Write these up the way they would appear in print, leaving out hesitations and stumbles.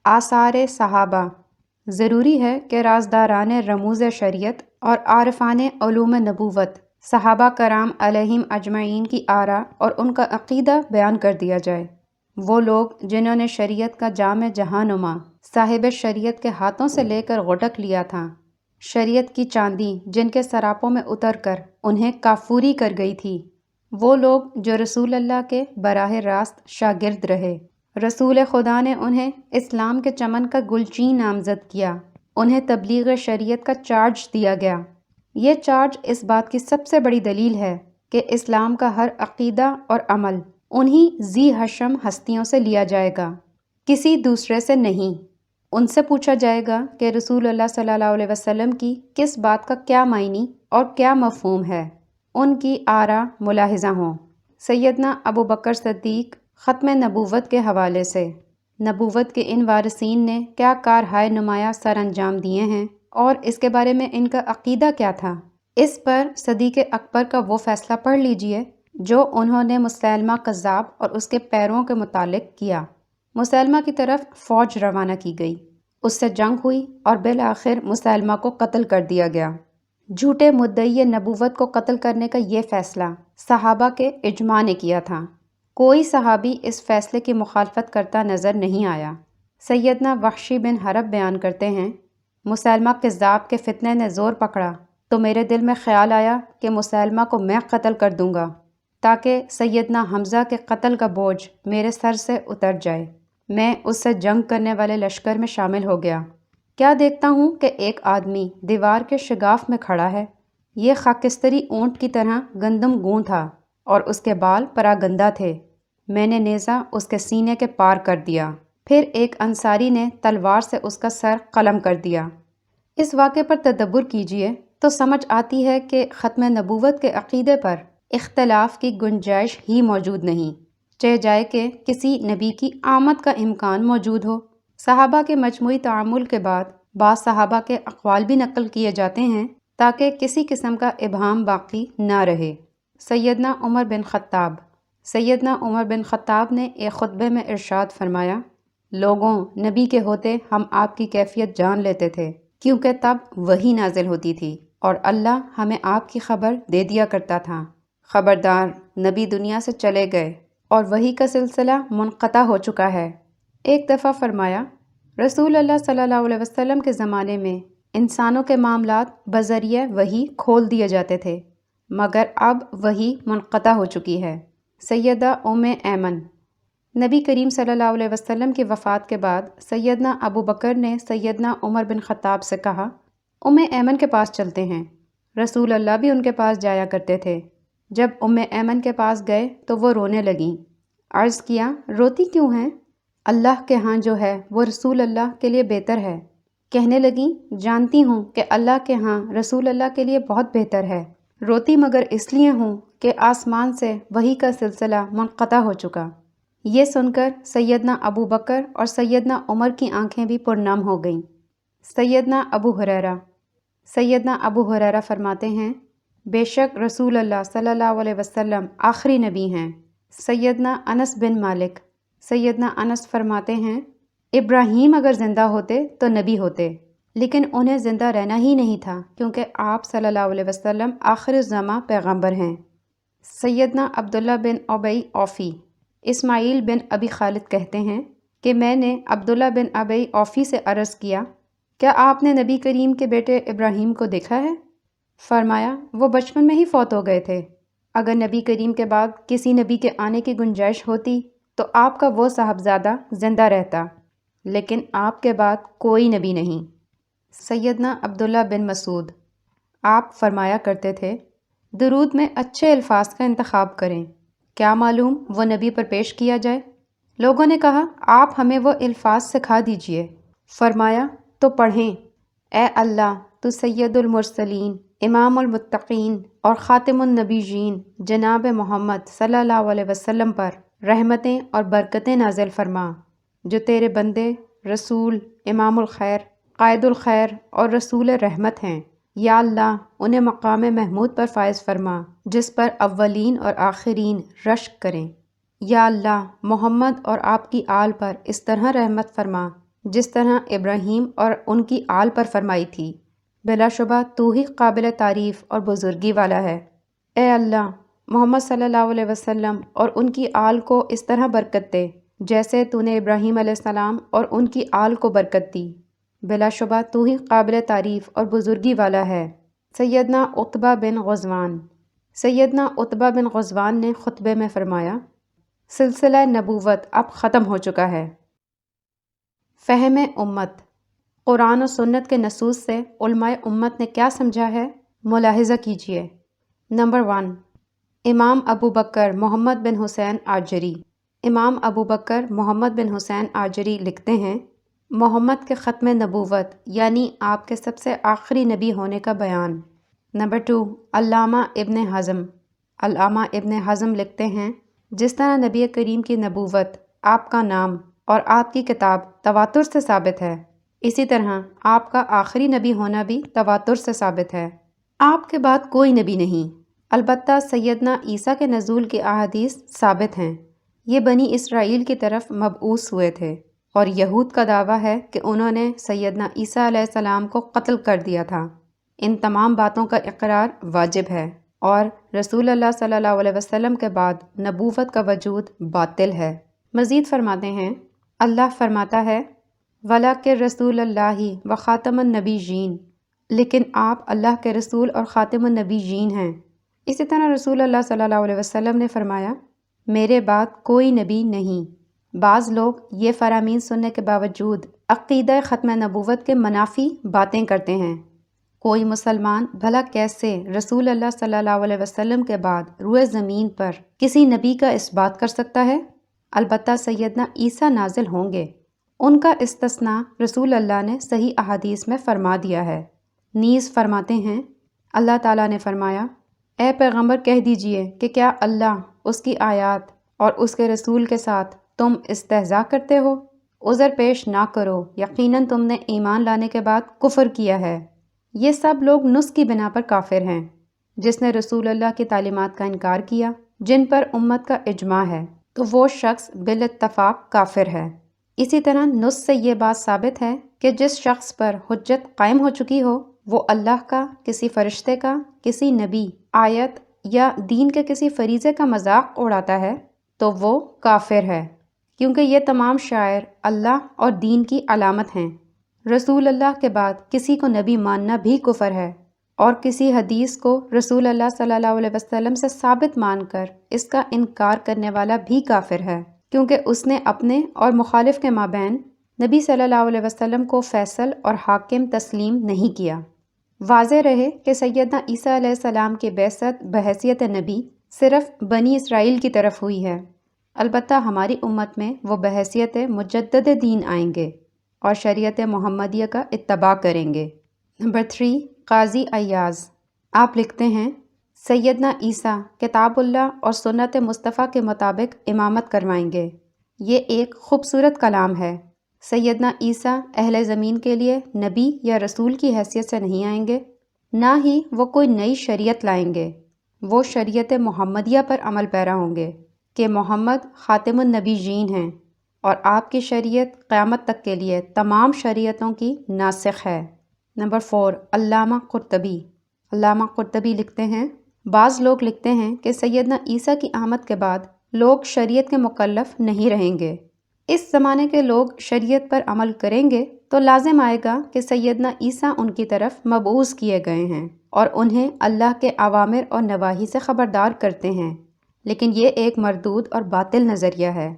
آثار صحابہ۔ ضروری ہے کہ رازداران رموز شریعت اور عارفان علوم نبوت صحابہ کرام علیہم اجمعین کی آراء اور ان کا عقیدہ بیان کر دیا جائے۔ وہ لوگ جنہوں نے شریعت کا جام جہاں نما صاحب شریعت کے ہاتھوں سے لے کر غٹک لیا تھا، شریعت کی چاندی جن کے سراپوں میں اتر کر انہیں کافوری کر گئی تھی، وہ لوگ جو رسول اللہ کے براہ راست شاگرد رہے، رسول خدا نے انہیں اسلام کے چمن کا گلچین نامزد کیا، انہیں تبلیغ شریعت کا چارج دیا گیا۔ یہ چارج اس بات کی سب سے بڑی دلیل ہے کہ اسلام کا ہر عقیدہ اور عمل انہی ذی حشم ہستیوں سے لیا جائے گا، کسی دوسرے سے نہیں۔ ان سے پوچھا جائے گا کہ رسول اللہ صلی اللہ علیہ وسلم کی کس بات کا کیا معنی اور کیا مفہوم ہے، ان کی آراء ملاحظہ ہوں۔ سیدنا ابو بکر صدیق ختم نبوت کے حوالے سے نبوت کے ان وارثین نے کیا کارہائے نمایاں سر انجام دیے ہیں اور اس کے بارے میں ان کا عقیدہ کیا تھا، اس پر صدیق اکبر کا وہ فیصلہ پڑھ لیجئے جو انہوں نے مسیلمہ کذاب اور اس کے پیروں کے متعلق کیا۔ مسیلمہ کی طرف فوج روانہ کی گئی، اس سے جنگ ہوئی اور بالآخر مسیلمہ کو قتل کر دیا گیا۔ جھوٹے مدعی نبوت کو قتل کرنے کا یہ فیصلہ صحابہ کے اجماع نے کیا تھا، کوئی صحابی اس فیصلے کی مخالفت کرتا نظر نہیں آیا۔ سیدنا وحشی بن حرب بیان کرتے ہیں، مسیلمہ کذاب کے فتنے نے زور پکڑا تو میرے دل میں خیال آیا کہ مسیلمہ کو میں قتل کر دوں گا تاکہ سیدنا حمزہ کے قتل کا بوجھ میرے سر سے اتر جائے۔ میں اس سے جنگ کرنے والے لشکر میں شامل ہو گیا، کیا دیکھتا ہوں کہ ایک آدمی دیوار کے شگاف میں کھڑا ہے، یہ خاکستری اونٹ کی طرح گندم گوں تھا اور اس کے بال پراگندہ تھے۔ میں نے نیزہ اس کے سینے کے پار کر دیا، پھر ایک انصاری نے تلوار سے اس کا سر قلم کر دیا۔ اس واقعے پر تدبر کیجئے تو سمجھ آتی ہے کہ ختم نبوت کے عقیدے پر اختلاف کی گنجائش ہی موجود نہیں، چاہے جائے کہ کسی نبی کی آمد کا امکان موجود ہو۔ صحابہ کے مجموعی تعامل کے بعد بعض صحابہ کے اقوال بھی نقل کیے جاتے ہیں تاکہ کسی قسم کا ابہام باقی نہ رہے۔ سیدنا عمر بن خطاب سیدنا عمر بن خطاب نے ایک خطبے میں ارشاد فرمایا، لوگوں، نبی کے ہوتے ہم آپ کی کیفیت جان لیتے تھے، کیونکہ تب وحی نازل ہوتی تھی اور اللہ ہمیں آپ کی خبر دے دیا کرتا تھا۔ خبردار، نبی دنیا سے چلے گئے اور وحی کا سلسلہ منقطع ہو چکا ہے۔ ایک دفعہ فرمایا، رسول اللہ صلی اللہ علیہ وسلم کے زمانے میں انسانوں کے معاملات بذریعہ وحی کھول دیے جاتے تھے، مگر اب وحی منقطع ہو چکی ہے۔ سیدہ ام ایمن نبی کریم صلی اللہ علیہ وسلم کی وفات کے بعد سیدنا ابو بکر نے سیدنا عمر بن خطاب سے کہا، ام ایمن کے پاس چلتے ہیں۔ رسول اللہ بھی ان کے پاس جایا کرتے تھے۔ جب ام ایمن کے پاس گئے تو وہ رونے لگیں۔ عرض کیا، روتی کیوں ہیں؟ اللہ کے ہاں جو ہے وہ رسول اللہ کے لیے بہتر ہے۔ کہنے لگیں، جانتی ہوں کہ اللہ کے ہاں رسول اللہ کے لیے بہت بہتر ہے، روتی مگر اس لیے ہوں کہ آسمان سے وحی کا سلسلہ منقطع ہو چکا۔ یہ سن کر سیدنا ابو بکر اور سیدنا عمر کی آنکھیں بھی پرنم ہو گئیں۔ سیدنا ابو ہریرہ فرماتے ہیں، بے شک رسول اللہ صلی اللہ علیہ وسلم آخری نبی ہیں۔ سیدنا انس بن مالک فرماتے ہیں، ابراہیم اگر زندہ ہوتے تو نبی ہوتے، لیکن انہیں زندہ رہنا ہی نہیں تھا کیونکہ آپ صلی اللہ علیہ وسلم آخر الزماں پیغمبر ہیں۔ سیدنا عبداللہ بن ابی اوفی اسماعیل بن ابی خالد کہتے ہیں کہ میں نے عبداللہ بن ابی اوفی سے عرض کیا، کیا آپ نے نبی کریم کے بیٹے ابراہیم کو دیکھا ہے؟ فرمایا، وہ بچپن میں ہی فوت ہو گئے تھے۔ اگر نبی کریم کے بعد کسی نبی کے آنے کی گنجائش ہوتی تو آپ کا وہ صاحبزادہ زندہ رہتا، لیکن آپ کے بعد کوئی نبی نہیں۔ سیدنا عبداللہ بن مسعود آپ فرمایا کرتے تھے، درود میں اچھے الفاظ کا انتخاب کریں، کیا معلوم وہ نبی پر پیش کیا جائے۔ لوگوں نے کہا، آپ ہمیں وہ الفاظ سکھا دیجئے۔ فرمایا، تو پڑھیں، اے اللہ تو سید المرسلین، امام المتقین اور خاتم النبیین جناب محمد صلی اللہ علیہ وسلم پر رحمتیں اور برکتیں نازل فرما، جو تیرے بندے، رسول، امام الخیر، قائد الخیر اور رسول رحمت ہیں۔ یا اللہ انہیں مقام محمود پر فائز فرما جس پر اولین اور آخرین رشک کریں۔ یا اللہ محمد اور آپ کی آل پر اس طرح رحمت فرما جس طرح ابراہیم اور ان کی آل پر فرمائی تھی۔ بلا شبہ تو ہی قابل تعریف اور بزرگی والا ہے۔ اے اللہ، محمد صلی اللہ علیہ وسلم اور ان کی آل کو اس طرح برکت دے جیسے تو نے ابراہیم علیہ السلام اور ان کی آل کو برکت دی۔ بلا شبہ تو ہی قابل تعریف اور بزرگی والا ہے۔ سیدنا عتبہ بن غزوان سیدنا عتبہ بن غزوان نے خطبے میں فرمایا، سلسلہ نبوت اب ختم ہو چکا ہے۔ فہم امت، قرآن و سنت کے نصوص سے علماء امت نے کیا سمجھا ہے، ملاحظہ کیجیے۔ نمبر 1، امام ابو بکر محمد بن حسین آجری۔ امام ابو بکر محمد بن حسین آجری لکھتے ہیں، محمد کے ختم نبوت یعنی آپ کے سب سے آخری نبی ہونے کا بیان۔ نمبر 2، علامہ ابن حزم۔ علامہ ابن حزم لکھتے ہیں، جس طرح نبی کریم کی نبوت، آپ کا نام اور آپ کی کتاب تواتر سے ثابت ہے، اسی طرح آپ کا آخری نبی ہونا بھی تواتر سے ثابت ہے۔ آپ کے بعد کوئی نبی نہیں، البتہ سیدنا عیسیٰ کے نزول کی احادیث ثابت ہیں۔ یہ بنی اسرائیل کی طرف مبعوث ہوئے تھے، اور یہود کا دعویٰ ہے کہ انہوں نے سیدنا عیسیٰ علیہ السلام کو قتل کر دیا تھا۔ ان تمام باتوں کا اقرار واجب ہے، اور رسول اللہ صلی اللہ علیہ وسلم کے بعد نبوت کا وجود باطل ہے۔ مزید فرماتے ہیں، اللہ فرماتا ہے، وَلَٰكِن رسول اللہ و خاتم النبیین، لیکن آپ اللہ کے رسول اور خاتم النبیین ہیں۔ اسی طرح رسول اللہ صلی اللہ علیہ وسلم نے فرمایا، میرے بعد کوئی نبی نہیں۔ بعض لوگ یہ فرامین سننے کے باوجود عقیدہ ختم نبوت کے منافی باتیں کرتے ہیں۔ کوئی مسلمان بھلا کیسے رسول اللہ صلی اللہ علیہ وسلم کے بعد روئے زمین پر کسی نبی کا اس بات کر سکتا ہے؟ البتہ سیدنا عیسیٰ نازل ہوں گے، ان کا استثناء رسول اللہ نے صحیح احادیث میں فرما دیا ہے۔ نیز فرماتے ہیں، اللہ تعالیٰ نے فرمایا، اے پیغمبر کہہ دیجئے کہ کیا اللہ، اس کی آیات اور اس کے رسول کے ساتھ تم استہزاء کرتے ہو؟ عذر پیش نہ کرو، یقیناً تم نے ایمان لانے کے بعد کفر کیا ہے۔ یہ سب لوگ نص کی بنا پر کافر ہیں۔ جس نے رسول اللہ کی تعلیمات کا انکار کیا، جن پر امت کا اجماع ہے، تو وہ شخص بالاتفاق کافر ہے۔ اسی طرح نص سے یہ بات ثابت ہے کہ جس شخص پر حجت قائم ہو چکی ہو، وہ اللہ کا، کسی فرشتے کا، کسی نبی، آیت یا دین کے کسی فریضے کا مذاق اڑاتا ہے، تو وہ کافر ہے، کیونکہ یہ تمام شعائر اللہ اور دین کی علامت ہیں۔ رسول اللہ کے بعد کسی کو نبی ماننا بھی کفر ہے، اور کسی حدیث کو رسول اللہ صلی اللہ علیہ وسلم سے ثابت مان کر اس کا انکار کرنے والا بھی کافر ہے، کیونکہ اس نے اپنے اور مخالف کے مابین نبی صلی اللہ علیہ وسلم کو فیصل اور حاکم تسلیم نہیں کیا۔ واضح رہے کہ سیدنا عیسیٰ علیہ السلام کی بعثت بحیثیت نبی صرف بنی اسرائیل کی طرف ہوئی ہے، البتہ ہماری امت میں وہ بحیثیت مجدد دین آئیں گے اور شریعت محمدیہ کا اتباع کریں گے۔ نمبر 3، قاضی ایاز۔ آپ لکھتے ہیں، سیدنا عیسیٰ کتاب اللہ اور سنت مصطفیٰ کے مطابق امامت کروائیں گے۔ یہ ایک خوبصورت کلام ہے۔ سیدنا عیسیٰ اہل زمین کے لیے نبی یا رسول کی حیثیت سے نہیں آئیں گے، نہ ہی وہ کوئی نئی شریعت لائیں گے۔ وہ شریعت محمدیہ پر عمل پیرا ہوں گے کہ محمد خاتم النبیین ہیں، اور آپ کی شریعت قیامت تک کے لیے تمام شریعتوں کی ناسخ ہے۔ نمبر 4، علامہ قرطبی۔ علامہ قرطبی لکھتے ہیں، بعض لوگ لکھتے ہیں کہ سیدنا عیسیٰ کی آمد کے بعد لوگ شریعت کے مکلف نہیں رہیں گے۔ اس زمانے کے لوگ شریعت پر عمل کریں گے تو لازم آئے گا کہ سیدنا عیسیٰ ان کی طرف مبعوث کیے گئے ہیں اور انہیں اللہ کے اوامر اور نواہی سے خبردار کرتے ہیں، لیکن یہ ایک مردود اور باطل نظریہ ہے۔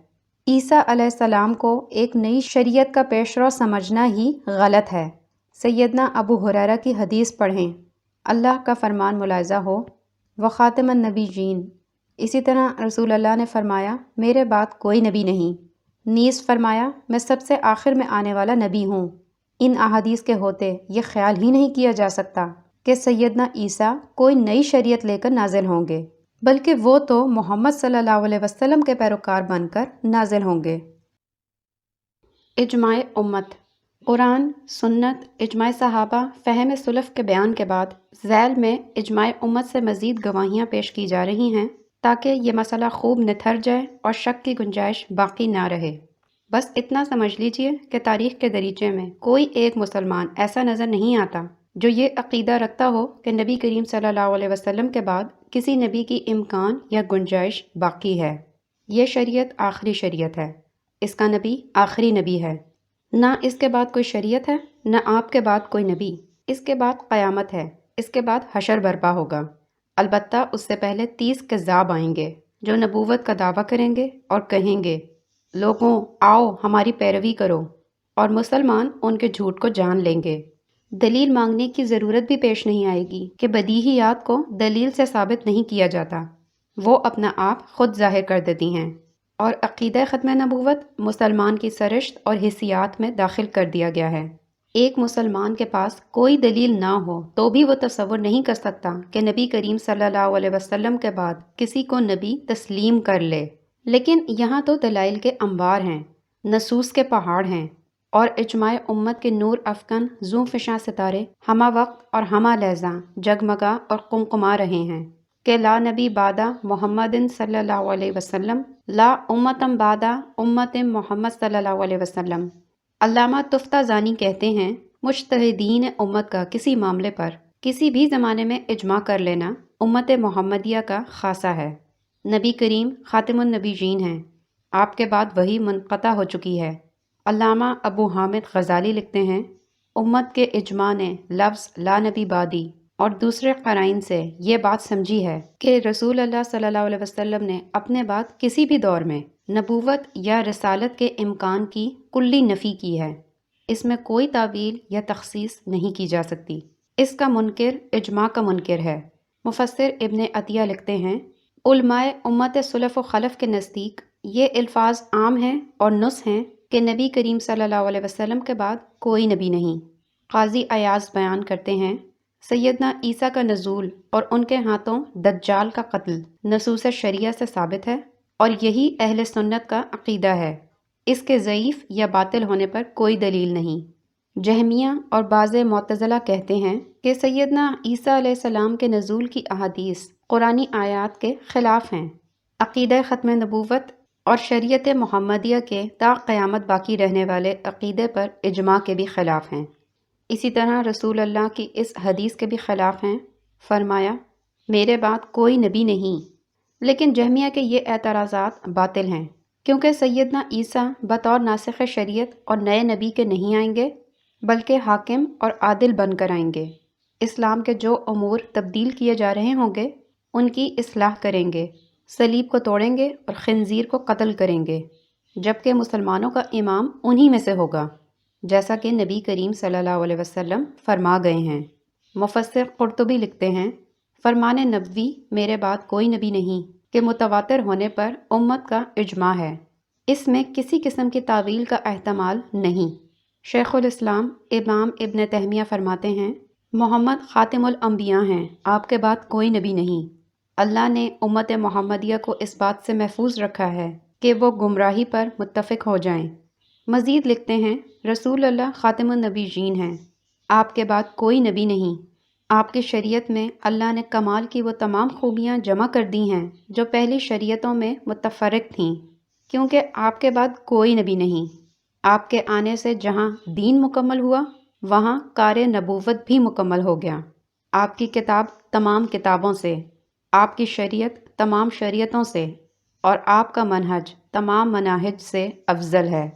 عیسیٰ علیہ السلام کو ایک نئی شریعت کا پیشرو سمجھنا ہی غلط ہے۔ سیدنا ابو ہریرہ کی حدیث پڑھیں، اللہ کا فرمان ملاحظہ ہو، وخاتم النبیین۔ اسی طرح رسول اللہ نے فرمایا، میرے بعد کوئی نبی نہیں۔ نیز فرمایا، میں سب سے آخر میں آنے والا نبی ہوں۔ ان احادیث کے ہوتے یہ خیال ہی نہیں کیا جا سکتا کہ سیدنا عیسیٰ کوئی نئی شریعت لے کر نازل ہوں گے، بلکہ وہ تو محمد صلی اللہ علیہ وسلم کے پیروکار بن کر نازل ہوں گے۔ اجماع امت، قرآن، سنت، اجماع صحابہ، فہم سلف کے بیان کے بعد ذیل میں اجماع امت سے مزید گواہیاں پیش کی جا رہی ہیں تاکہ یہ مسئلہ خوب نتھر جائے اور شک کی گنجائش باقی نہ رہے۔ بس اتنا سمجھ لیجئے کہ تاریخ کے دریچے میں کوئی ایک مسلمان ایسا نظر نہیں آتا جو یہ عقیدہ رکھتا ہو کہ نبی کریم صلی اللہ علیہ وسلم کے بعد کسی نبی کی امکان یا گنجائش باقی ہے۔ یہ شریعت آخری شریعت ہے، اس کا نبی آخری نبی ہے، نہ اس کے بعد کوئی شریعت ہے، نہ آپ کے بعد کوئی نبی، اس کے بعد قیامت ہے، اس کے بعد حشر برپا ہوگا۔ البتہ اس سے پہلے 30 کذاب آئیں گے جو نبوت کا دعویٰ کریں گے اور کہیں گے لوگوں آؤ ہماری پیروی کرو، اور مسلمان ان کے جھوٹ کو جان لیں گے۔ دلیل مانگنے کی ضرورت بھی پیش نہیں آئے گی کہ بدیہیات کو دلیل سے ثابت نہیں کیا جاتا، وہ اپنا آپ خود ظاہر کر دیتی ہیں، اور عقیدہ ختم نبوت مسلمان کی سرشت اور حسیات میں داخل کر دیا گیا ہے۔ ایک مسلمان کے پاس کوئی دلیل نہ ہو تو بھی وہ تصور نہیں کر سکتا کہ نبی کریم صلی اللہ علیہ وسلم کے بعد کسی کو نبی تسلیم کر لے۔ لیکن یہاں تو دلائل کے انبار ہیں، نصوص کے پہاڑ ہیں، اور اجماع امت کے نور افکن زوں فشاں ستارے ہمہ وقت اور ہمہ لحظہ جگمگا اور قمقما رہے ہیں کہ لا نبی بعدہ محمد صلی اللہ علیہ وسلم، لا امتم بعدہ امت محمد صلی اللہ علیہ وسلم۔ علامہ تفتہ زانی کہتے ہیں مجتہدین امت کا کسی معاملے پر کسی بھی زمانے میں اجماع کر لینا امت محمدیہ کا خاصہ ہے۔ نبی کریم خاتم النبیین ہیں، آپ کے بعد وحی منقطع ہو چکی ہے۔ علامہ ابو حامد غزالی لکھتے ہیں امت کے اجماع نے لفظ لا نبی بعدی اور دوسرے قرائن سے یہ بات سمجھی ہے کہ رسول اللہ صلی اللہ علیہ وسلم نے اپنے بعد کسی بھی دور میں نبوت یا رسالت کے امکان کی کلی نفی کی ہے، اس میں کوئی تعویل یا تخصیص نہیں کی جا سکتی، اس کا منکر اجماع کا منکر ہے۔ مفسر ابن عطیہ لکھتے ہیں علماء امت سلف و خلف کے نزدیک یہ الفاظ عام ہیں اور نص ہیں کہ نبی کریم صلی اللہ علیہ وسلم کے بعد کوئی نبی نہیں۔ قاضی ایاز بیان کرتے ہیں سیدنا عیسیٰ کا نزول اور ان کے ہاتھوں دجال کا قتل نصوص شریعہ سے ثابت ہے، اور یہی اہل سنت کا عقیدہ ہے، اس کے ضعیف یا باطل ہونے پر کوئی دلیل نہیں۔ جہمیہ اور بعض معتزلہ کہتے ہیں کہ سیدنا عیسیٰ علیہ السلام کے نزول کی احادیث قرآنی آیات کے خلاف ہیں، عقیدہ ختم نبوت اور شریعت محمدیہ کے تا قیامت باقی رہنے والے عقیدے پر اجماع کے بھی خلاف ہیں، اسی طرح رسول اللہ کی اس حدیث کے بھی خلاف ہیں۔ فرمایا میرے بعد کوئی نبی نہیں، لیکن جہمیہ کے یہ اعتراضات باطل ہیں، کیونکہ سیدنا عیسیٰ بطور ناسخ شریعت اور نئے نبی کے نہیں آئیں گے، بلکہ حاکم اور عادل بن کر آئیں گے۔ اسلام کے جو امور تبدیل کیے جا رہے ہوں گے ان کی اصلاح کریں گے، صلیب کو توڑیں گے اور خنزیر کو قتل کریں گے، جبکہ مسلمانوں کا امام انہی میں سے ہوگا، جیسا کہ نبی کریم صلی اللہ علیہ وسلم فرما گئے ہیں۔ مفسر قرطبی لکھتے ہیں فرمان نبوی میرے بعد کوئی نبی نہیں کہ متواتر ہونے پر امت کا اجماع ہے، اس میں کسی قسم کی تعویل کا احتمال نہیں۔ شیخ الاسلام امام ابن تیمیہ فرماتے ہیں محمد خاتم الانبیاء ہیں، آپ کے بعد کوئی نبی نہیں۔ اللہ نے امت محمدیہ کو اس بات سے محفوظ رکھا ہے کہ وہ گمراہی پر متفق ہو جائیں۔ مزید لکھتے ہیں رسول اللہ خاتم النبیین ہیں، آپ کے بعد کوئی نبی نہیں، آپ کی شریعت میں اللہ نے کمال کی وہ تمام خوبیاں جمع کر دی ہیں جو پہلی شریعتوں میں متفرق تھیں، کیونکہ آپ کے بعد کوئی نبی نہیں۔ آپ کے آنے سے جہاں دین مکمل ہوا وہاں کار نبوت بھی مکمل ہو گیا۔ آپ کی کتاب تمام کتابوں سے، آپ کی شریعت تمام شریعتوں سے، اور آپ کا منہج تمام مناہج سے افضل ہے،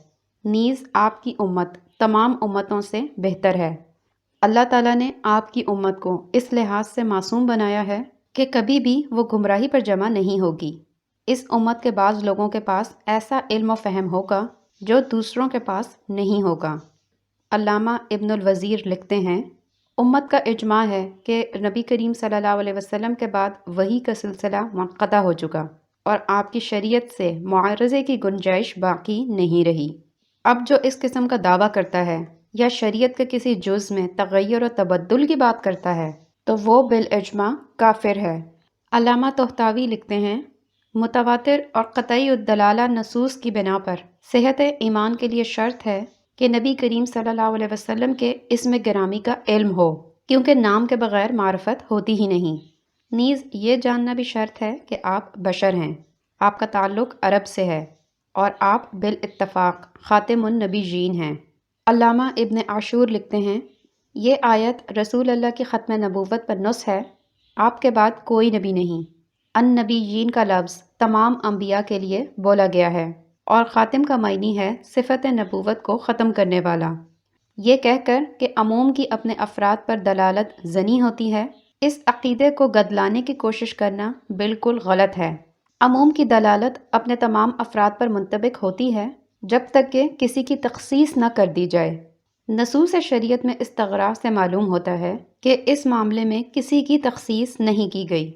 نیز آپ کی امت تمام امتوں سے بہتر ہے۔ اللہ تعالیٰ نے آپ کی امت کو اس لحاظ سے معصوم بنایا ہے کہ کبھی بھی وہ گمراہی پر جمع نہیں ہوگی۔ اس امت کے بعض لوگوں کے پاس ایسا علم و فہم ہوگا جو دوسروں کے پاس نہیں ہوگا۔ علامہ ابن الوزیر لکھتے ہیں امت کا اجماع ہے کہ نبی کریم صلی اللہ علیہ وسلم کے بعد وحی کا سلسلہ منقطع ہو چکا اور آپ کی شریعت سے معارضے کی گنجائش باقی نہیں رہی۔ اب جو اس قسم کا دعویٰ کرتا ہے یا شریعت کے کسی جز میں تغیر و تبدل کی بات کرتا ہے تو وہ بالاجماع کافر ہے۔ علامہ طحطاوی لکھتے ہیں متواتر اور قطعی الدلالہ نصوص کی بنا پر صحت ایمان کے لیے شرط ہے کہ نبی کریم صلی اللہ علیہ وسلم کے اسم گرامی کا علم ہو، کیونکہ نام کے بغیر معرفت ہوتی ہی نہیں۔ نیز یہ جاننا بھی شرط ہے کہ آپ بشر ہیں، آپ کا تعلق عرب سے ہے، اور آپ بالاتفاق خاتم النبیین ہیں۔ علامہ ابن عاشور لکھتے ہیں، یہ آیت رسول اللہ کی ختم نبوت پر نص ہے۔ آپ کے بعد کوئی نبی نہیں۔ النبیین کا لفظ تمام انبیاء کے لیے بولا گیا ہے، اور خاتم کا معنی ہے صفت نبوت کو ختم کرنے والا۔ یہ کہہ کر کہ عموم کی اپنے افراد پر دلالت زنی ہوتی ہے، اس عقیدے کو گدلانے کی کوشش کرنا بالکل غلط ہے۔ عموم کی دلالت اپنے تمام افراد پر منطبق ہوتی ہے جب تک کہ کسی کی تخصیص نہ کر دی جائے۔ نصوص شریعت میں استغراق سے معلوم ہوتا ہے کہ اس معاملے میں کسی کی تخصیص نہیں کی گئی۔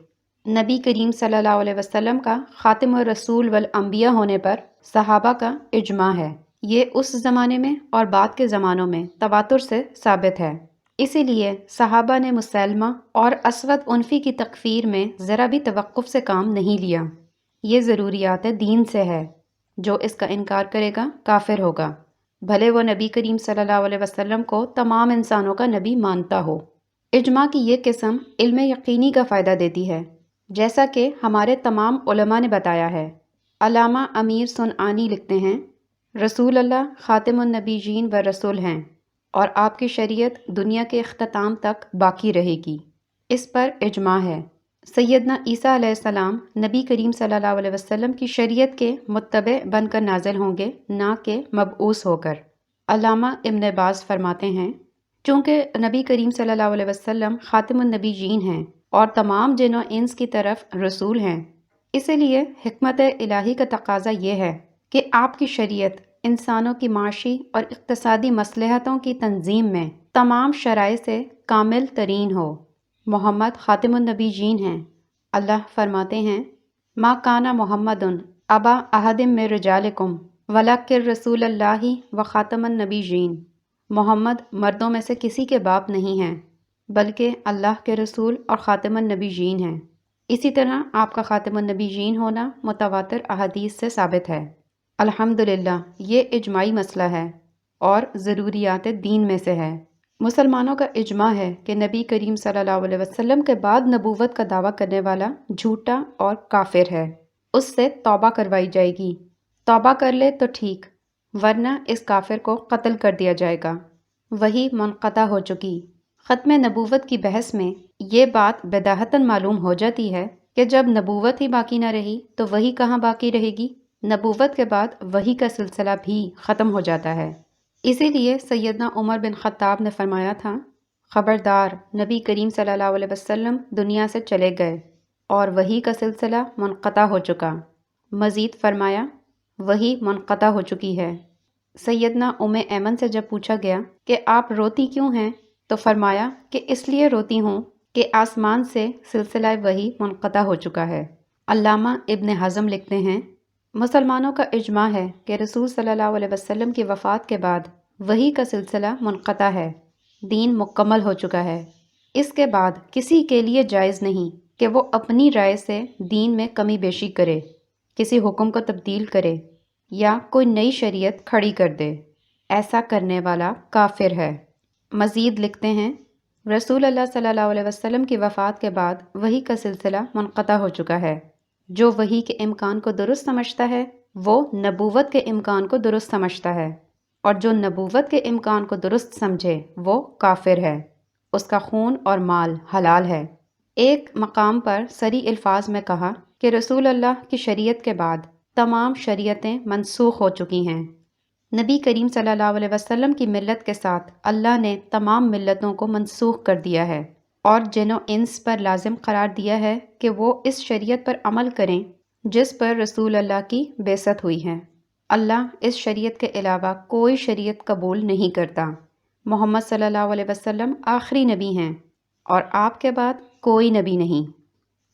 نبی کریم صلی اللہ علیہ وسلم کا خاتم الرسول والانبیاء ہونے پر صحابہ کا اجماع ہے۔ یہ اس زمانے میں اور بعد کے زمانوں میں تواتر سے ثابت ہے۔ اسی لیے صحابہ نے مسلمہ اور اسود عنفی کی تکفیر میں ذرا بھی توقف سے کام نہیں لیا۔ یہ ضروریات دین سے ہے، جو اس کا انکار کرے گا کافر ہوگا، بھلے وہ نبی کریم صلی اللہ علیہ وسلم کو تمام انسانوں کا نبی مانتا ہو۔ اجماع کی یہ قسم علم یقینی کا فائدہ دیتی ہے، جیسا کہ ہمارے تمام علماء نے بتایا ہے۔ علامہ امیر صنعانی لکھتے ہیں، رسول اللہ خاتم النبیین و رسول ہیں، اور آپ کی شریعت دنیا کے اختتام تک باقی رہے گی۔ اس پر اجماع ہے۔ سیدنا عیسیٰ علیہ السلام نبی کریم صلی اللہ علیہ وسلم کی شریعت کے متبع بن کر نازل ہوں گے، نہ کہ مبعوث ہو کر۔ علامہ ابن باز فرماتے ہیں، چونکہ نبی کریم صلی اللہ علیہ وسلم خاتم النبیین ہیں اور تمام جن و انس کی طرف رسول ہیں، اسی لیے حکمت الہی کا تقاضا یہ ہے کہ آپ کی شریعت انسانوں کی معاشی اور اقتصادی مصلحتوں کی تنظیم میں تمام شرائع سے کامل ترین ہو۔ محمد خاتم النبیین ہیں۔ اللہ فرماتے ہیں، ما کان محمد ابا احد من رجالکم ولکن رسول اللہ و خاتم النبیین۔ محمد مردوں میں سے کسی کے باپ نہیں ہیں، بلکہ اللہ کے رسول اور خاتم النبیین ہیں۔ اسی طرح آپ کا خاتم النبیین ہونا متواتر احادیث سے ثابت ہے۔ الحمدللہ یہ اجماعی مسئلہ ہے اور ضروریات دین میں سے ہے۔ مسلمانوں کا اجماع ہے کہ نبی کریم صلی اللہ علیہ وسلم کے بعد نبوت کا دعویٰ کرنے والا جھوٹا اور کافر ہے، اس سے توبہ کروائی جائے گی۔ توبہ کر لے تو ٹھیک، ورنہ اس کافر کو قتل کر دیا جائے گا۔ وہی منقطع ہو چکی۔ ختم نبوت کی بحث میں یہ بات بداہتاً معلوم ہو جاتی ہے کہ جب نبوت ہی باقی نہ رہی تو وہی کہاں باقی رہے گی؟ نبوت کے بعد وحی کا سلسلہ بھی ختم ہو جاتا ہے۔ اسی لیے سیدنا عمر بن خطاب نے فرمایا تھا، خبردار، نبی کریم صلی اللہ علیہ وسلم دنیا سے چلے گئے اور وحی کا سلسلہ منقطع ہو چکا۔ مزید فرمایا، وحی منقطع ہو چکی ہے۔ سیدنا ایمن سے جب پوچھا گیا کہ آپ روتی کیوں ہیں، تو فرمایا کہ اس لیے روتی ہوں کہ آسمان سے سلسلہ وحی منقطع ہو چکا ہے۔ علامہ ابن حزم لکھتے ہیں، مسلمانوں کا اجماع ہے کہ رسول صلی اللہ علیہ وسلم کی وفات کے بعد وحی کا سلسلہ منقطع ہے، دین مکمل ہو چکا ہے۔ اس کے بعد کسی کے لیے جائز نہیں کہ وہ اپنی رائے سے دین میں کمی بیشی کرے، کسی حکم کو تبدیل کرے یا کوئی نئی شریعت کھڑی کر دے۔ ایسا کرنے والا کافر ہے۔ مزید لکھتے ہیں، رسول اللہ صلی اللہ علیہ وسلم کی وفات کے بعد وحی کا سلسلہ منقطع ہو چکا ہے۔ جو وحی کے امکان کو درست سمجھتا ہے وہ نبوت کے امکان کو درست سمجھتا ہے، اور جو نبوت کے امکان کو درست سمجھے وہ کافر ہے، اس کا خون اور مال حلال ہے۔ ایک مقام پر صریح الفاظ میں کہا کہ رسول اللہ کی شریعت کے بعد تمام شریعتیں منسوخ ہو چکی ہیں۔ نبی کریم صلی اللہ علیہ وسلم کی ملت کے ساتھ اللہ نے تمام ملتوں کو منسوخ کر دیا ہے، اور جن و انس پر لازم قرار دیا ہے کہ وہ اس شریعت پر عمل کریں جس پر رسول اللہ کی بعثت ہوئی ہے۔ اللہ اس شریعت کے علاوہ کوئی شریعت قبول نہیں کرتا۔ محمد صلی اللہ علیہ وسلم آخری نبی ہیں اور آپ کے بعد کوئی نبی نہیں۔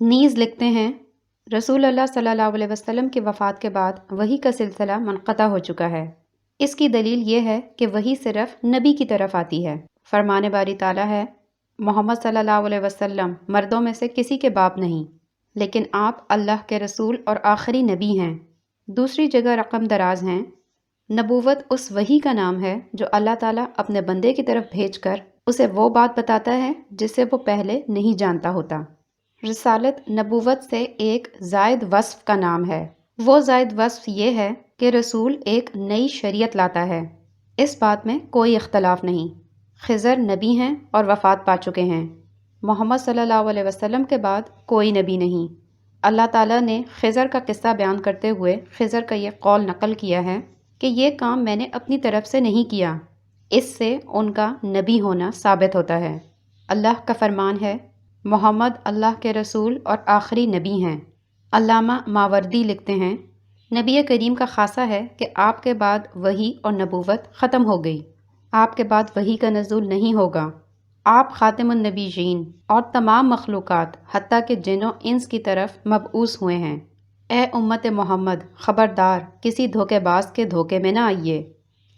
نیز لکھتے ہیں، رسول اللہ صلی اللہ علیہ وسلم کی وفات کے بعد وحی کا سلسلہ منقطع ہو چکا ہے۔ اس کی دلیل یہ ہے کہ وحی صرف نبی کی طرف آتی ہے۔ فرمان باری تعالیٰ ہے، محمد صلی اللہ علیہ وسلم مردوں میں سے کسی کے باپ نہیں، لیکن آپ اللہ کے رسول اور آخری نبی ہیں۔ دوسری جگہ رقم دراز ہیں، نبوت اس وحی کا نام ہے جو اللہ تعالیٰ اپنے بندے کی طرف بھیج کر اسے وہ بات بتاتا ہے جسے وہ پہلے نہیں جانتا ہوتا۔ رسالت نبوت سے ایک زائد وصف کا نام ہے۔ وہ زائد وصف یہ ہے کہ رسول ایک نئی شریعت لاتا ہے، اس بات میں کوئی اختلاف نہیں۔ خضر نبی ہیں اور وفات پا چکے ہیں۔ محمد صلی اللہ علیہ وسلم کے بعد کوئی نبی نہیں۔ اللہ تعالیٰ نے خضر کا قصہ بیان کرتے ہوئے خضر کا یہ قول نقل کیا ہے کہ یہ کام میں نے اپنی طرف سے نہیں کیا، اس سے ان کا نبی ہونا ثابت ہوتا ہے۔ اللہ کا فرمان ہے، محمد اللہ کے رسول اور آخری نبی ہیں۔ علامہ ماوردی لکھتے ہیں، نبی کریم کا خاصہ ہے کہ آپ کے بعد وحی اور نبوت ختم ہو گئی، آپ کے بعد وحی کا نزول نہیں ہوگا، آپ خاتم النبیین اور تمام مخلوقات حتیٰ کہ جن و انس کی طرف مبعوث ہوئے ہیں۔ اے امت محمد، خبردار کسی دھوکے باز کے دھوکے میں نہ آئیے،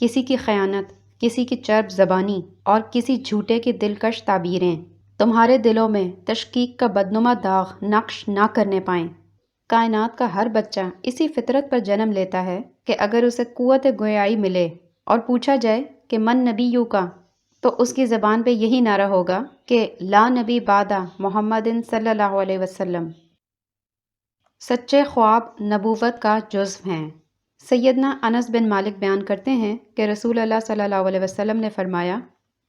کسی کی خیانت، کسی کی چرب زبانی اور کسی جھوٹے کی دلکش تعبیریں تمہارے دلوں میں تشکیک کا بدنما داغ نقش نہ کرنے پائیں۔ کائنات کا ہر بچہ اسی فطرت پر جنم لیتا ہے کہ اگر اسے قوت گویائی ملے اور پوچھا جائے کہ من نبیوں کا، تو اس کی زبان پہ یہی نعرہ ہوگا کہ لا نبی بعدہ محمد صلی اللہ علیہ وسلم۔ سچے خواب نبوت کا جزو ہیں۔ سیدنا انس بن مالک بیان کرتے ہیں کہ رسول اللہ صلی اللہ علیہ وسلم نے فرمایا،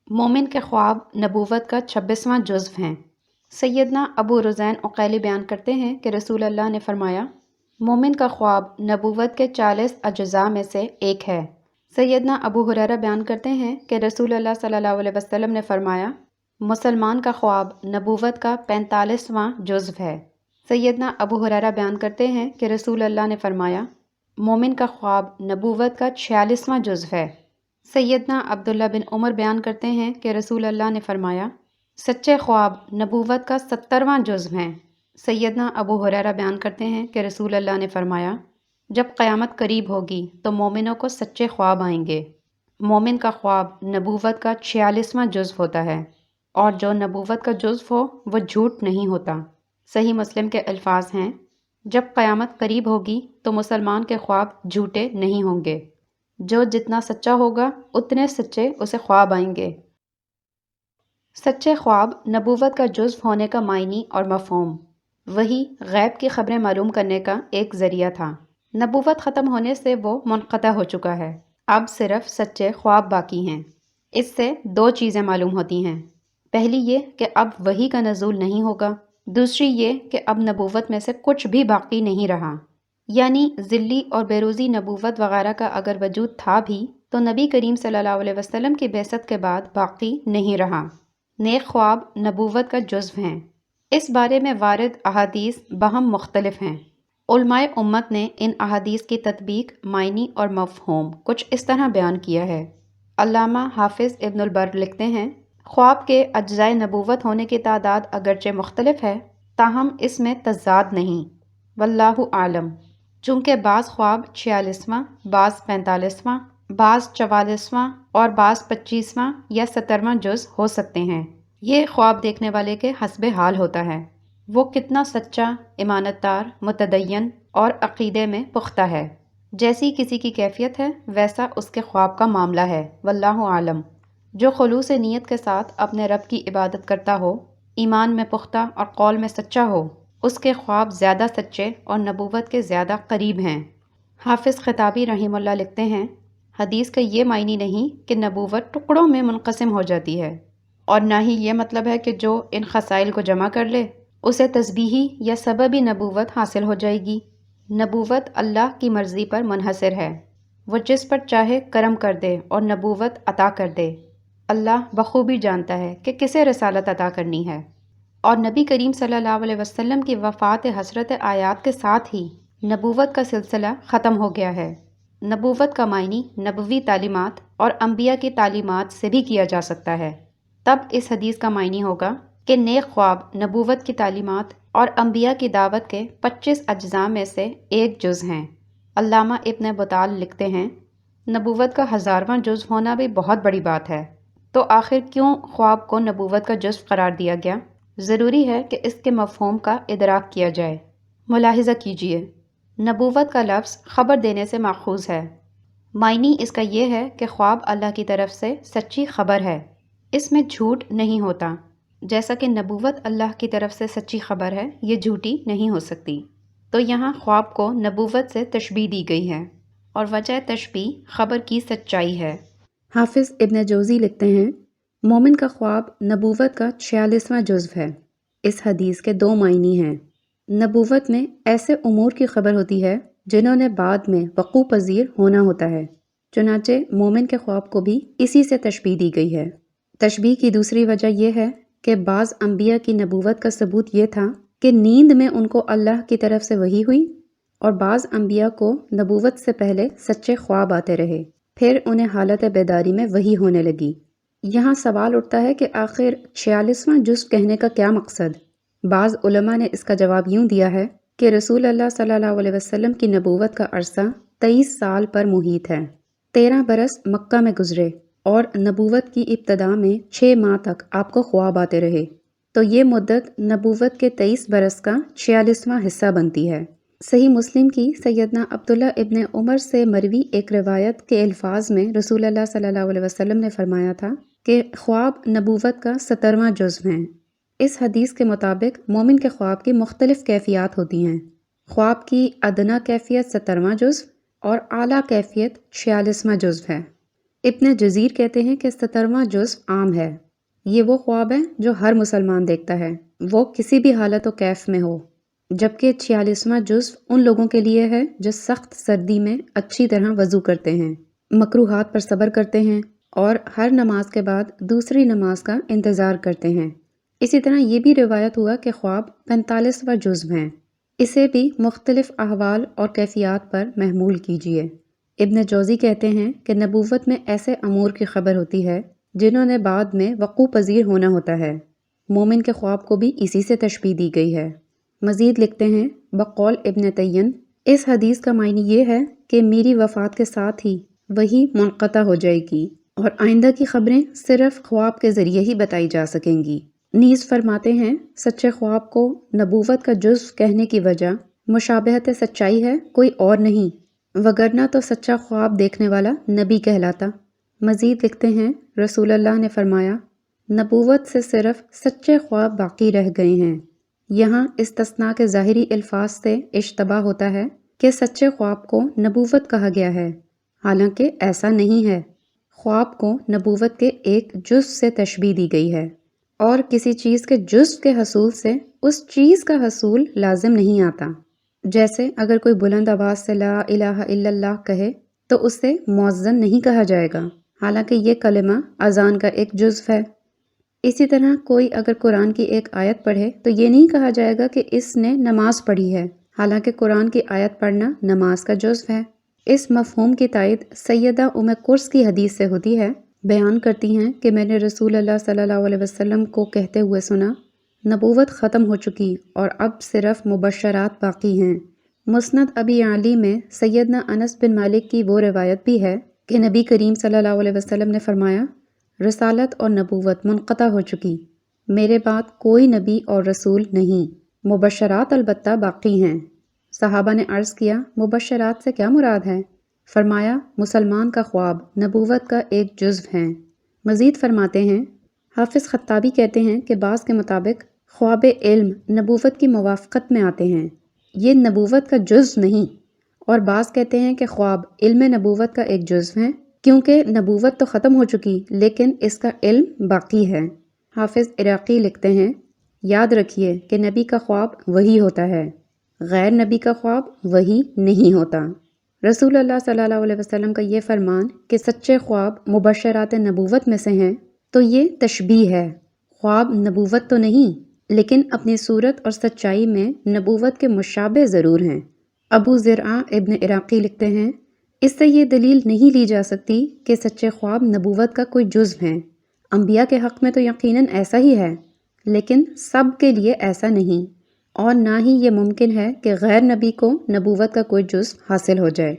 مومن کے خواب نبوت کا 26واں جزو ہیں۔ سیدنا ابو رزین عقیلی بیان کرتے ہیں کہ رسول اللہ نے فرمایا، مومن کا خواب نبوت کے 40 اجزاء میں سے ایک ہے۔ سیدنا ابو ہریرہ بیان کرتے ہیں کہ رسول اللہ صلی اللہ علیہ وسلم نے فرمایا، مسلمان کا خواب نبوت کا 45واں جزو ہے۔ سیدنا ابو ہریرہ بیان کرتے ہیں کہ رسول اللہ نے فرمایا، مومن کا خواب نبوت کا 46واں جزو ہے۔ سیدنا عبداللہ بن عمر بیان کرتے ہیں کہ رسول اللہ نے فرمایا، سچے خواب نبوت کا 70واں جزو ہیں۔ سیدنا ابو ہریرہ بیان کرتے ہیں کہ رسول اللہ نے فرمایا، جب قیامت قریب ہوگی تو مومنوں کو سچے خواب آئیں گے۔ مومن کا خواب نبوت کا 46واں جزو ہوتا ہے، اور جو نبوت کا جزو ہو وہ جھوٹ نہیں ہوتا۔ صحیح مسلم کے الفاظ ہیں، جب قیامت قریب ہوگی تو مسلمان کے خواب جھوٹے نہیں ہوں گے، جو جتنا سچا ہوگا اتنے سچے اسے خواب آئیں گے۔ سچے خواب نبوت کا جزو ہونے کا معنی اور مفہوم۔ وہی غیب کی خبریں معلوم کرنے کا ایک ذریعہ تھا، نبوت ختم ہونے سے وہ منقطع ہو چکا ہے، اب صرف سچے خواب باقی ہیں۔ اس سے دو چیزیں معلوم ہوتی ہیں، پہلی یہ کہ اب وحی کا نزول نہیں ہوگا، دوسری یہ کہ اب نبوت میں سے کچھ بھی باقی نہیں رہا، یعنی ذلی اور بیروزی نبوت وغیرہ کا اگر وجود تھا بھی تو نبی کریم صلی اللہ علیہ وسلم کی بعثت کے بعد باقی نہیں رہا۔ نیک خواب نبوت کا جزو ہیں۔ اس بارے میں وارد احادیث باہم مختلف ہیں۔ علماء امت نے ان احادیث کی تطبیق، معنی اور مفہوم کچھ اس طرح بیان کیا ہے۔ علامہ حافظ ابن البر لکھتے ہیں، خواب کے اجزائے نبوت ہونے کی تعداد اگرچہ مختلف ہے، تاہم اس میں تضاد نہیں، واللہ اعلم، چونکہ بعض خواب 46واں، بعض 45واں، بعض 44واں اور بعض 25واں یا 70واں جز ہو سکتے ہیں۔ یہ خواب دیکھنے والے کے حسب حال ہوتا ہے، وہ کتنا سچا، امانت دار، متدین اور عقیدے میں پختہ ہے۔ جیسی کسی کی کیفیت ہے ویسا اس کے خواب کا معاملہ ہے، واللہ عالم۔ جو خلوص نیت کے ساتھ اپنے رب کی عبادت کرتا ہو، ایمان میں پختہ اور قول میں سچا ہو، اس کے خواب زیادہ سچے اور نبوت کے زیادہ قریب ہیں۔ حافظ خطابی رحمہ اللہ لکھتے ہیں، حدیث کا یہ معنی نہیں کہ نبوت ٹکڑوں میں منقسم ہو جاتی ہے، اور نہ ہی یہ مطلب ہے کہ جو ان خصائل کو جمع کر لے اسے تسبیحی یا سببی نبوت حاصل ہو جائے گی۔ نبوت اللہ کی مرضی پر منحصر ہے، وہ جس پر چاہے کرم کر دے اور نبوت عطا کر دے۔ اللہ بخوبی جانتا ہے کہ کسے رسالت عطا کرنی ہے، اور نبی کریم صلی اللہ علیہ وسلم کی وفات حسرت آیات کے ساتھ ہی نبوت کا سلسلہ ختم ہو گیا ہے۔ نبوت کا معنی نبوی تعلیمات اور انبیاء کی تعلیمات سے بھی کیا جا سکتا ہے۔ تب اس حدیث کا معنی ہوگا کہ نیک خواب نبوت کی تعلیمات اور انبیاء کی دعوت کے 25 اجزاء میں سے ایک جز ہیں۔ علامہ ابن بطال لکھتے ہیں، نبوت کا 1000واں جز ہونا بھی بہت بڑی بات ہے، تو آخر کیوں خواب کو نبوت کا جز قرار دیا گیا؟ ضروری ہے کہ اس کے مفہوم کا ادراک کیا جائے۔ ملاحظہ کیجیے، نبوت کا لفظ خبر دینے سے ماخوذ ہے، معنی اس کا یہ ہے کہ خواب اللہ کی طرف سے سچی خبر ہے، اس میں جھوٹ نہیں ہوتا، جیسا کہ نبوت اللہ کی طرف سے سچی خبر ہے، یہ جھوٹی نہیں ہو سکتی۔ تو یہاں خواب کو نبوت سے تشبیہ دی گئی ہے۔ اور وجہ تشبیہ خبر کی سچائی ہے۔ حافظ ابن جوزی لکھتے ہیں مومن کا خواب نبوت کا 46واں جزو ہے۔ اس حدیث کے 2 معنی ہیں۔ نبوت میں ایسے امور کی خبر ہوتی ہے جنہوں نے بعد میں وقوع پذیر ہونا ہوتا ہے، چنانچہ مومن کے خواب کو بھی اسی سے تشبیہ دی گئی ہے۔ تشبیہ کی دوسری وجہ یہ ہے کہ بعض انبیاء کی نبوت کا ثبوت یہ تھا کہ نیند میں ان کو اللہ کی طرف سے وحی ہوئی، اور بعض انبیاء کو نبوت سے پہلے سچے خواب آتے رہے، پھر انہیں حالت بیداری میں وحی ہونے لگی۔ یہاں سوال اٹھتا ہے کہ آخر 46واں جزو کہنے کا کیا مقصد؟ بعض علماء نے اس کا جواب یوں دیا ہے کہ رسول اللہ صلی اللہ علیہ وسلم کی نبوت کا عرصہ 23 سال پر محیط ہے۔ 13 برس مکہ میں گزرے اور نبوت کی ابتدا میں 6 ماہ تک آپ کو خواب آتے رہے، تو یہ مدت نبوت کے 23 برس کا 46واں حصہ بنتی ہے۔ صحیح مسلم کی سیدنا عبداللہ ابن عمر سے مروی ایک روایت کے الفاظ میں رسول اللہ صلی اللہ علیہ وسلم نے فرمایا تھا کہ خواب نبوت کا 17واں جزو ہیں۔ اس حدیث کے مطابق مومن کے خواب کی مختلف کیفیات ہوتی ہیں۔ خواب کی ادنا کیفیت 17واں جزو اور اعلیٰ کیفیت 46واں جزو ہے۔ ابن جزیر کہتے ہیں کہ 17واں جزو عام ہے، یہ وہ خواب ہے جو ہر مسلمان دیکھتا ہے، وہ کسی بھی حالت و کیف میں ہو، جبکہ 46واں جزو ان لوگوں کے لیے ہے جو سخت سردی میں اچھی طرح وضو کرتے ہیں، مکروہات پر صبر کرتے ہیں اور ہر نماز کے بعد دوسری نماز کا انتظار کرتے ہیں۔ اسی طرح یہ بھی روایت ہوا کہ خواب 45واں جزو ہیں، اسے بھی مختلف احوال اور کیفیات پر محمول کیجیے۔ ابن جوزی کہتے ہیں کہ نبوت میں ایسے امور کی خبر ہوتی ہے جنہوں نے بعد میں وقوع پذیر ہونا ہوتا ہے۔ مومن کے خواب کو بھی اسی سے تشبیہ دی گئی ہے۔ مزید لکھتے ہیں بقول ابن تیین، اس حدیث کا معنی یہ ہے کہ میری وفات کے ساتھ ہی وحی منقطع ہو جائے گی اور آئندہ کی خبریں صرف خواب کے ذریعے ہی بتائی جا سکیں گی۔ نیز فرماتے ہیں سچے خواب کو نبوت کا جزو کہنے کی وجہ مشابہت سچائی ہے، کوئی اور نہیں، وگرنہ تو سچا خواب دیکھنے والا نبی کہلاتا۔ مزید لکھتے ہیں رسول اللہ نے فرمایا نبوت سے صرف سچے خواب باقی رہ گئے ہیں۔ یہاں استثناء کے ظاہری الفاظ سے اشتباہ ہوتا ہے کہ سچے خواب کو نبوت کہا گیا ہے، حالانکہ ایسا نہیں ہے۔ خواب کو نبوت کے ایک جز سے تشبیہ دی گئی ہے، اور کسی چیز کے جز کے حصول سے اس چیز کا حصول لازم نہیں آتا۔ جیسے اگر کوئی بلند آواز سے لا الہ الا اللہ کہے تو اسے مؤذن نہیں کہا جائے گا، حالانکہ یہ کلمہ اذان کا ایک جزو ہے۔ اسی طرح کوئی اگر قرآن کی ایک آیت پڑھے تو یہ نہیں کہا جائے گا کہ اس نے نماز پڑھی ہے، حالانکہ قرآن کی آیت پڑھنا نماز کا جزو ہے۔ اس مفہوم کی تائید سیدہ ام قرص کی حدیث سے ہوتی ہے، بیان کرتی ہیں کہ میں نے رسول اللہ صلی اللہ علیہ وسلم کو کہتے ہوئے سنا نبوت ختم ہو چکی اور اب صرف مبشرات باقی ہیں۔ مسند ابی علی میں سیدنا انس بن مالک کی وہ روایت بھی ہے کہ نبی کریم صلی اللہ علیہ وسلم نے فرمایا رسالت اور نبوت منقطع ہو چکی، میرے بعد کوئی نبی اور رسول نہیں، مبشرات البتہ باقی ہیں۔ صحابہ نے عرض کیا مبشرات سے کیا مراد ہے؟ فرمایا مسلمان کا خواب نبوت کا ایک جزو ہے۔ مزید فرماتے ہیں حافظ خطابی کہتے ہیں کہ بعض کے مطابق خواب علم نبوت کی موافقت میں آتے ہیں، یہ نبوت کا جزو نہیں، اور بعض کہتے ہیں کہ خواب علم نبوت کا ایک جزو ہے، کیونکہ نبوت تو ختم ہو چکی لیکن اس کا علم باقی ہے۔ حافظ عراقی لکھتے ہیں یاد رکھیے کہ نبی کا خواب وہی ہوتا ہے، غیر نبی کا خواب وہی نہیں ہوتا۔ رسول اللہ صلی اللہ علیہ وسلم کا یہ فرمان کہ سچے خواب مبشرات نبوت میں سے ہیں تو یہ تشبیہ ہے، خواب نبوت تو نہیں لیکن اپنی صورت اور سچائی میں نبوت کے مشابہ ضرور ہیں۔ ابو زرعہ ابن عراقی لکھتے ہیں اس سے یہ دلیل نہیں لی جا سکتی کہ سچے خواب نبوت کا کوئی جزو ہیں، انبیاء کے حق میں تو یقیناً ایسا ہی ہے، لیکن سب کے لیے ایسا نہیں، اور نہ ہی یہ ممکن ہے کہ غیر نبی کو نبوت کا کوئی جزو حاصل ہو جائے۔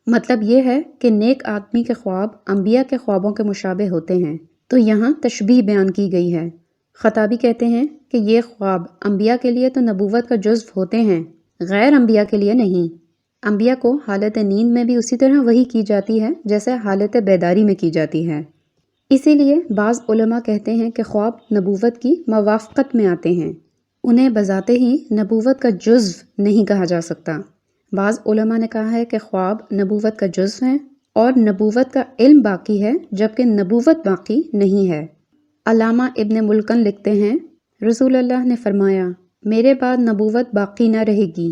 مطلب یہ ہے کہ نیک آدمی کے خواب انبیاء کے خوابوں کے مشابہ ہوتے ہیں، تو یہاں تشبیہ بیان کی گئی ہے۔ خطابی کہتے ہیں کہ یہ خواب انبیاء کے لیے تو نبوت کا جزو ہوتے ہیں، غیر انبیاء کے لیے نہیں۔ انبیاء کو حالت نیند میں بھی اسی طرح وحی کی جاتی ہے جیسے حالت بیداری میں کی جاتی ہے۔ اسی لیے بعض علماء کہتے ہیں کہ خواب نبوت کی موافقت میں آتے ہیں، انہیں بذات ہی نبوت کا جزو نہیں کہا جا سکتا۔ بعض علماء نے کہا ہے کہ خواب نبوت کا جزو ہیں اور نبوت کا علم باقی ہے جبکہ نبوت باقی نہیں ہے۔ علامہ ابن ملکن لکھتے ہیں رسول اللہ نے فرمایا میرے بعد نبوت باقی نہ رہے گی،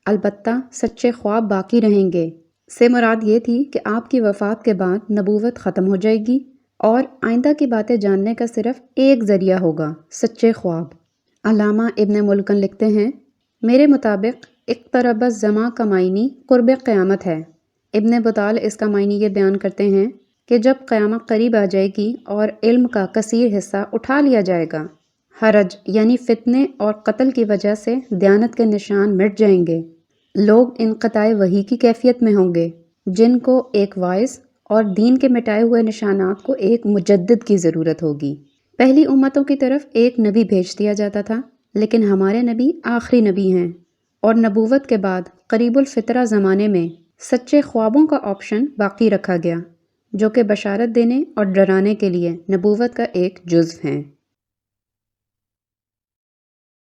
البتہ سچے خواب باقی رہیں گے۔ سے مراد یہ تھی کہ آپ کی وفات کے بعد نبوت ختم ہو جائے گی اور آئندہ کی باتیں جاننے کا صرف ایک ذریعہ ہوگا، سچے خواب۔ علامہ ابن ملکن لکھتے ہیں میرے مطابق اقترب الزمان کا معنی قرب قیامت ہے۔ ابن بطال اس کا معنی یہ بیان کرتے ہیں کہ جب قیامت قریب آ جائے گی اور علم کا کثیر حصہ اٹھا لیا جائے گا، حرج یعنی فتنے اور قتل کی وجہ سے دیانت کے نشان مٹ جائیں گے، لوگ انقطاع وحی کی کیفیت میں ہوں گے، جن کو ایک واعظ اور دین کے مٹائے ہوئے نشانات کو ایک مجدد کی ضرورت ہوگی۔ پہلی امتوں کی طرف ایک نبی بھیج دیا جاتا تھا، لیکن ہمارے نبی آخری نبی ہیں، اور نبوت کے بعد قریب الفطرہ زمانے میں سچے خوابوں کا آپشن باقی رکھا گیا، جو کہ بشارت دینے اور ڈرانے کے لیے نبوت کا ایک جزو ہیں۔